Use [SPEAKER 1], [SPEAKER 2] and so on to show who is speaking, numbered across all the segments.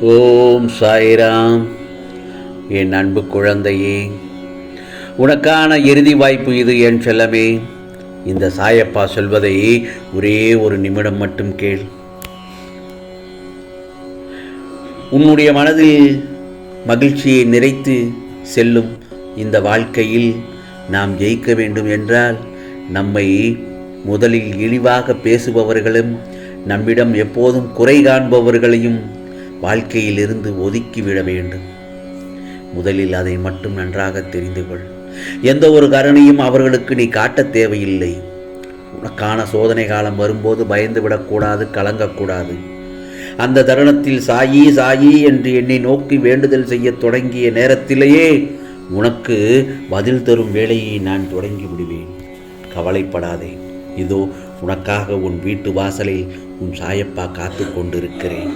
[SPEAKER 1] ஓம் சாய்ராம். என் அன்பு குழந்தையே, உனக்கான இறுதி வாய்ப்பு இது என் செல்லமே. இந்த சாயப்பா சொல்வதை ஒரே ஒரு நிமிடம் மட்டும் கேள். உன்னுடைய மனதில் மகிழ்ச்சியை நிறைத்து செல்லும் இந்த வாழ்க்கையில் நாம் ஜெயிக்க வேண்டும் என்றால் நம்மை முதலில் இழிவாக பேசுபவர்களும் நம்மிடம் எப்போதும் குறை காண்பவர்களையும் வாழ்க்கையிலிருந்து ஒதுக்கிவிட வேண்டும். முதலில் அதை மட்டும் நன்றாக தெரிந்து கொள். எந்த ஒரு கருணையும் அவர்களுக்கு நீ காட்ட தேவையில்லை. உனக்கான சோதனை காலம் வரும்போது பயந்து விடக்கூடாது, கலங்கக்கூடாது. அந்த தருணத்தில் சாயி சாயி என்று என்னை நோக்கி வேண்டுதல் செய்ய தொடங்கிய நேரத்திலேயே உனக்கு பதில் தரும் வேலையை நான் தொடங்கி விடுவேன். கவலைப்படாதே. இதோ உனக்காக உன் வீட்டு வாசலில் உன் சாயப்பா காத்து கொண்டிருக்கிறேன்.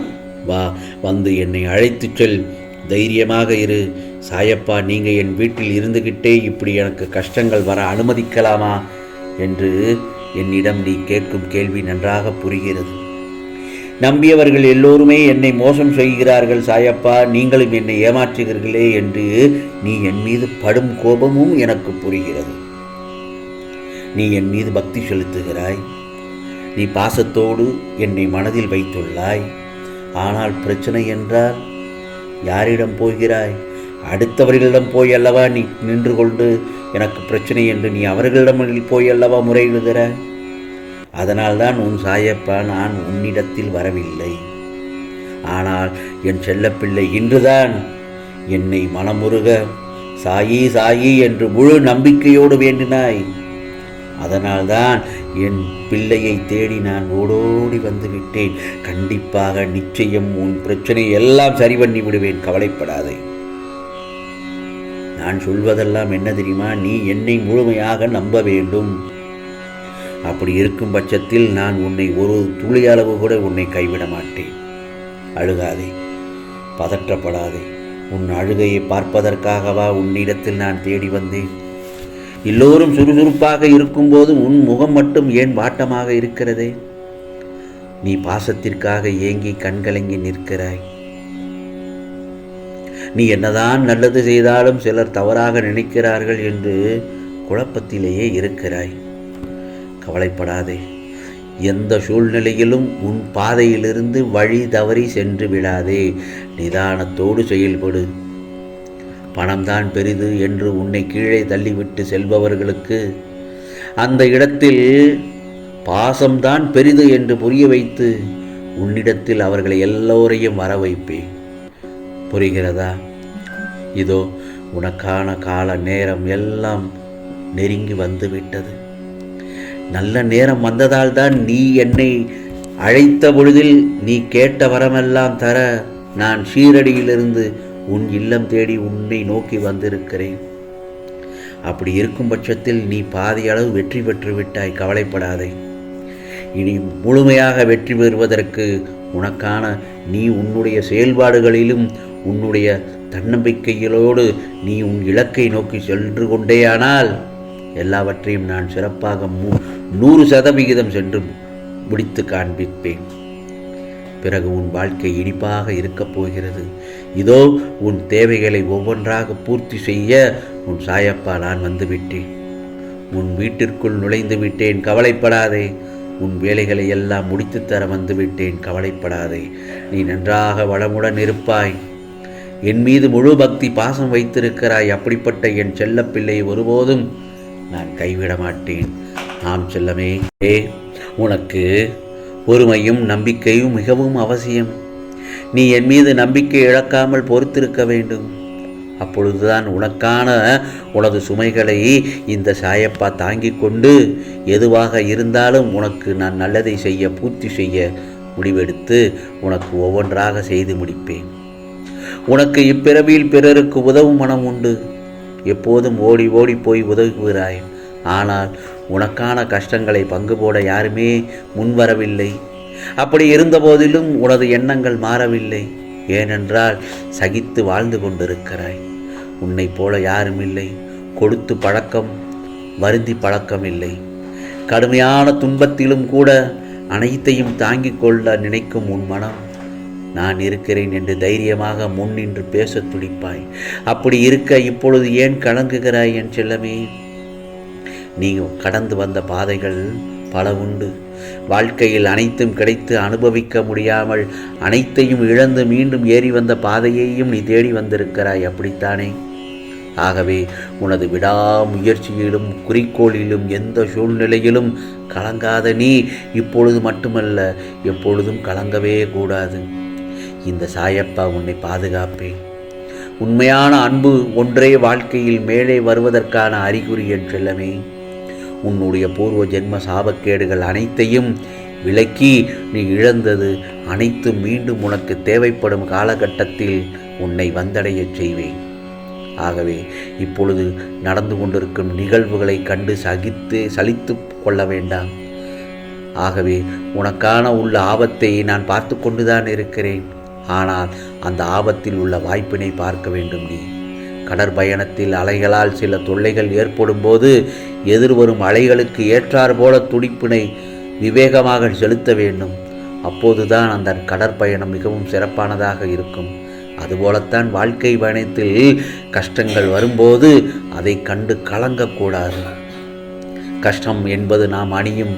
[SPEAKER 1] வா, வந்து என்னை அழைத்து செல். தைரியமாக இரு. சாயப்பா, நீங்கள் என் வீட்டில் இருந்துகிட்டே இப்படி எனக்கு கஷ்டங்கள் வர அனுமதிக்கலாமா என்று என்னிடம் நீ கேட்கும் கேள்வி நன்றாக புரிகிறது. நம்பியவர்கள் எல்லோருமே என்னை மோசம் செய்கிறார்கள் சாயப்பா, நீங்களும் என்னை ஏமாற்றுகிறீர்களே என்று நீ என் மீது படும் கோபமும் எனக்கு புரிகிறது. நீ என் மீது பக்தி செலுத்துகிறாய். நீ பாசத்தோடு என்னை மனதில் வைத்துள்ளாய். ஆனால் பிரச்சனை என்றால் யாரிடம் போகிறாய்? அடுத்தவர்களிடம் போய் அல்லவா நீ நின்று கொண்டு எனக்கு பிரச்சனை என்று நீ அவர்களிடம் போய் அல்லவா முறையிடுகிறாய். அதனால்தான் உன் சாயப்பா நான் உன்னிடத்தில் வரவில்லை. ஆனால் என் செல்லப்பிள்ளை இன்றுதான் என்னை மனமுருக சாயி சாயி என்று முழு நம்பிக்கையோடு வேண்டினாய். அதனால்தான் என் பிள்ளையை தேடி நான் ஓடோடி வந்துவிட்டேன். கண்டிப்பாக நிச்சயம் உன் பிரச்சனை எல்லாம் சரி பண்ணி விடுவேன். கவலைப்படாதே. நான் சொல்வதெல்லாம் என்ன தெரியுமா? நீ என்னை முழுமையாக நம்ப வேண்டும். அப்படி இருக்கும் பட்சத்தில் நான் உன்னை ஒரு துளி அளவு கூட உன்னை கைவிட மாட்டேன். அழுகாதே, பதற்றப்படாதே. உன் அழுகையை பார்ப்பதற்காகவா உன்னிடத்தில் நான் தேடி வந்தேன்? எல்லோரும் சுறுசுறுப்பாக இருக்கும்போது உன் முகம் மட்டும் ஏன் வாட்டமாக இருக்கிறதே? நீ பாசத்திற்காக ஏங்கி கண்கலங்கி நிற்கிறாய். நீ என்னதான் நல்லது செய்தாலும் சிலர் தவறாக நினைக்கிறார்கள் என்று குழப்பத்திலேயே இருக்கிறாய். கவலைப்படாதே. எந்த சூழ்நிலையிலும் உன் பாதையிலிருந்து வழி தவறி சென்று விடாதே. நிதானத்தோடு செயல்படு. பணம்தான் பெரிது என்று உன்னை கீழே தள்ளிவிட்டு செல்பவர்களுக்கு அந்த இடத்தில் பாசம்தான் பெரிது என்று புரிய வைத்து உன்னிடத்தில் அவர்களை எல்லோரையும் வர வைப்பேன். புரிகிறதா? இதோ உனக்கான கால நேரம் எல்லாம் நெருங்கி வந்துவிட்டது. நல்ல நேரம் வந்ததால் தான் நீ என்னை அழைத்த பொழுதில் நீ கேட்ட வரமெல்லாம் தர நான் ஷீரடியிலிருந்து உன் இல்லம் தேடி உன்னை நோக்கி வந்திருக்கிறேன். அப்படி இருக்கும் பட்சத்தில் நீ பாதி அளவு வெற்றி பெற்று விட்டாய். கவலைப்படாதே. இனி முழுமையாக வெற்றி பெறுவதற்கு உனக்கான நீ உன்னுடைய செயல்பாடுகளிலும் உன்னுடைய தன்னம்பிக்கையிலோடு நீ உன் இலக்கை நோக்கி சென்று கொண்டேயானால் எல்லாவற்றையும் நான் சிறப்பாக 100% சென்று முடித்து காண்பிப்பேன். பிறகு உன் வாழ்க்கை இனிப்பாக இருக்கப் போகிறது. இதோ உன் தேவைகளை ஒவ்வொன்றாக பூர்த்தி செய்ய உன் சாயப்பா நான் வந்துவிட்டேன். உன் வீட்டிற்குள் நுழைந்து விட்டேன். கவலைப்படாதே. உன் வேலைகளை எல்லாம் முடித்து தர வந்துவிட்டேன். கவலைப்படாதே. நீ நன்றாக வளமுடன் இருப்பாய். என் மீது முழு பக்தி பாசம் வைத்திருக்கிறாய். அப்படிப்பட்ட என் செல்லப்பிள்ளை ஒருபோதும் நான் கைவிட மாட்டேன். ஆம் செல்லமே, உனக்கு பொறுமையும் நம்பிக்கையும் மிகவும் அவசியம். நீ என் மீது நம்பிக்கை இழக்காமல் பொறுத்திருக்க வேண்டும். அப்பொழுதுதான் உனக்கான உனது சுமைகளை இந்த சாயப்பா தாங்கிக் கொண்டு எதுவாக இருந்தாலும் உனக்கு நான் நல்லதை செய்ய பூர்த்தி செய்ய முடிவெடுத்து உனக்கு ஒவ்வொன்றாக செய்து முடிப்பேன். உனக்கு இப்பிறவியில் பிறருக்கு உதவும் மனம் உண்டு. எப்போதும் ஓடி ஓடி போய் உதவுகிறாய். ஆனால் உனக்கான கஷ்டங்களை பங்கு போட யாருமே முன்வரவில்லை. அப்படி இருந்தபோதிலும் உனது எண்ணங்கள் மாறவில்லை. ஏனென்றால் சகித்து வாழ்ந்து கொண்டிருக்கிறாய். உன்னை போல யாரும் இல்லை. கொடுத்து பழக்கம், வருந்தி பழக்கம் இல்லை. கடுமையான துன்பத்திலும் கூட அனைத்தையும் தாங்கிக் கொள்ள நினைக்கும் உன் மனம் நான் இருக்கிறேன் என்று தைரியமாக முன்னின்று பேசத் துடிப்பாய். அப்படி இருக்க இப்பொழுது ஏன் கலங்குகிறாய் என் செல்லமே? நீ கடந்து வந்த பாதைகள் பல உண்டு. வாழ்க்கையில் அனைத்தும் கிடைத்து அனுபவிக்க முடியாமல் அனைத்தையும் இழந்து மீண்டும் ஏறி வந்த பாதையையும் நீ தேடி வந்திருக்கிறாய், அப்படித்தானே? ஆகவே உனது விடாமுயற்சியிலும் குறிக்கோளிலும் எந்த சூழ்நிலையிலும் கலங்காத நீ இப்பொழுது மட்டுமல்ல, எப்பொழுதும் கலங்கவே கூடாது. இந்த சாயப்பா உன்னை பாதுகாப்பேன். உண்மையான அன்பு ஒன்றே வாழ்க்கையில் மேலே வருவதற்கான அறிகுறி என் செல்லமே. உன்னுடைய பூர்வ ஜென்ம சாபக்கேடுகள் அனைத்தையும் விலக்கி நீ இழந்தது அனைத்தும் மீண்டும் உனக்கு தேவைப்படும் காலகட்டத்தில் உன்னை வந்தடையச் செய்வேன். ஆகவே இப்பொழுது நடந்து கொண்டிருக்கும் நிகழ்வுகளை கண்டு சலித்து கொள்ள வேண்டாம். ஆகவே உனக்கான உள்ள ஆபத்தை நான் பார்த்து கொண்டுதான் இருக்கிறேன். ஆனால் அந்த ஆபத்தில் உள்ள வாய்ப்பினை பார்க்க வேண்டும். நீ கடற்பயணத்தில் அலைகளால் சில தொல்லைகள் ஏற்படும் போது எதிர்வரும் அலைகளுக்கு ஏற்றார் போல துடிப்பினை விவேகமாக செலுத்த வேண்டும். அப்போதுதான் அந்த கடற்பயணம் மிகவும் சிறப்பானதாக இருக்கும். அதுபோலத்தான் வாழ்க்கை பயணத்தில் கஷ்டங்கள் வரும்போது அதை கண்டு கலங்கக்கூடாது. கஷ்டம் என்பது நாம் அணியும்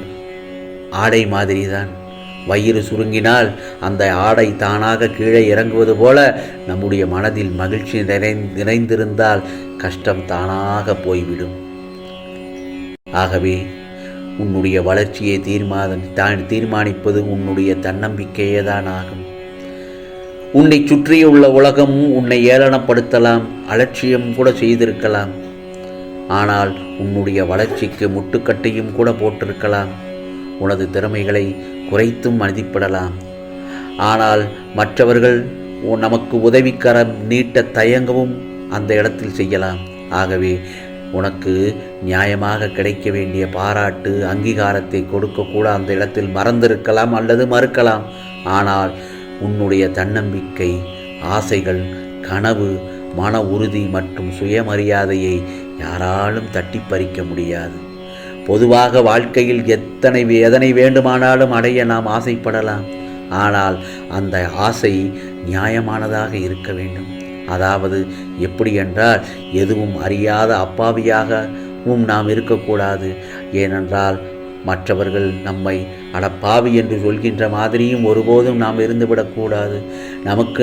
[SPEAKER 1] ஆடை மாதிரிதான். வயிறு சுருங்கினால் அந்த ஆடை தானாக கீழே இறங்குவது போல நம்முடைய மனதில் மகிழ்ச்சி நிறைந்திருந்தால் கஷ்டம் தானாக போய்விடும். ஆகவே உன்னுடைய வளர்ச்சியை தீர்மானிப்பது உன்னுடைய தன்னம்பிக்கையே தான் ஆகும். உன்னை சுற்றியுள்ள உலகம் உன்னை ஏளனப்படுத்தலாம், அலட்சியம் கூட செய்திருக்கலாம். ஆனால் உன்னுடைய வளர்ச்சிக்கு முட்டுக்கட்டையும் கூட போட்டிருக்கலாம். உனது திறமைகளை குறைத்தும் மதிப்பிடலாம். ஆனால் மற்றவர்கள் நமக்கு உதவிக்கரம் நீட்ட தயங்கவும் அந்த இடத்தில் செய்யலாம். ஆகவே உனக்கு நியாயமாக கிடைக்க வேண்டிய பாராட்டு அங்கீகாரத்தை கொடுக்கக்கூட அந்த இடத்தில் மறந்திருக்கலாம் அல்லது மறுக்கலாம். ஆனால் உன்னுடைய தன்னம்பிக்கை, ஆசைகள், கனவு, மன உறுதி மற்றும் சுயமரியாதையை யாராலும் தட்டி பறிக்க முடியாது. பொதுவாக வாழ்க்கையில் எதனை வேண்டுமானாலும் அடைய நாம் ஆசைப்படலாம். ஆனால் அந்த ஆசை நியாயமானதாக இருக்க வேண்டும். அதாவது எப்படி என்றால், எதுவும் அறியாத அப்பாவியாகவும் நாம் இருக்கக்கூடாது. ஏனென்றால் மற்றவர்கள் நம்மை அடப்பாவி என்று சொல்கின்ற மாதிரியும் ஒருபோதும் நாம் இருந்துவிடக்கூடாது. நமக்கு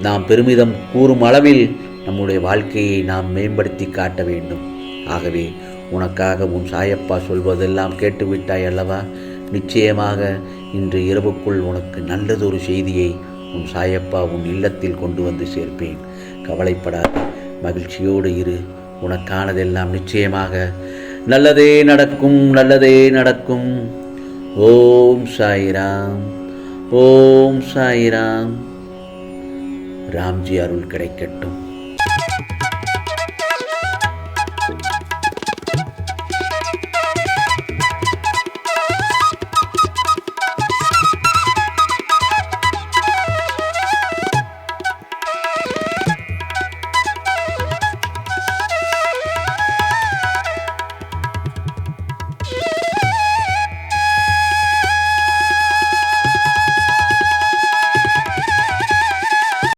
[SPEAKER 1] நாம் பெருமிதம் கூறும் அளவில் நம்முடைய வாழ்க்கையை நாம் மேம்படுத்தி காட்ட வேண்டும். ஆகவே உனக்காக உன் சாயப்பா சொல்வதெல்லாம் கேட்டுவிட்டாய் அல்லவா? நிச்சயமாக இன்று இரவுக்குள் உனக்கு நல்லதொரு செய்தியை உன் சாயப்பா உன் இல்லத்தில் கொண்டு வந்து சேர்ப்பேன். கவலைப்படாத, மகிழ்ச்சியோடு இரு. உனக்கானதெல்லாம் நிச்சயமாக நல்லதே நடக்கும், நல்லதே நடக்கும். ஓம் சாய்ராம், ஓம் சாய்ராம். ராம்ஜி அருள் கிடைக்கட்டும்.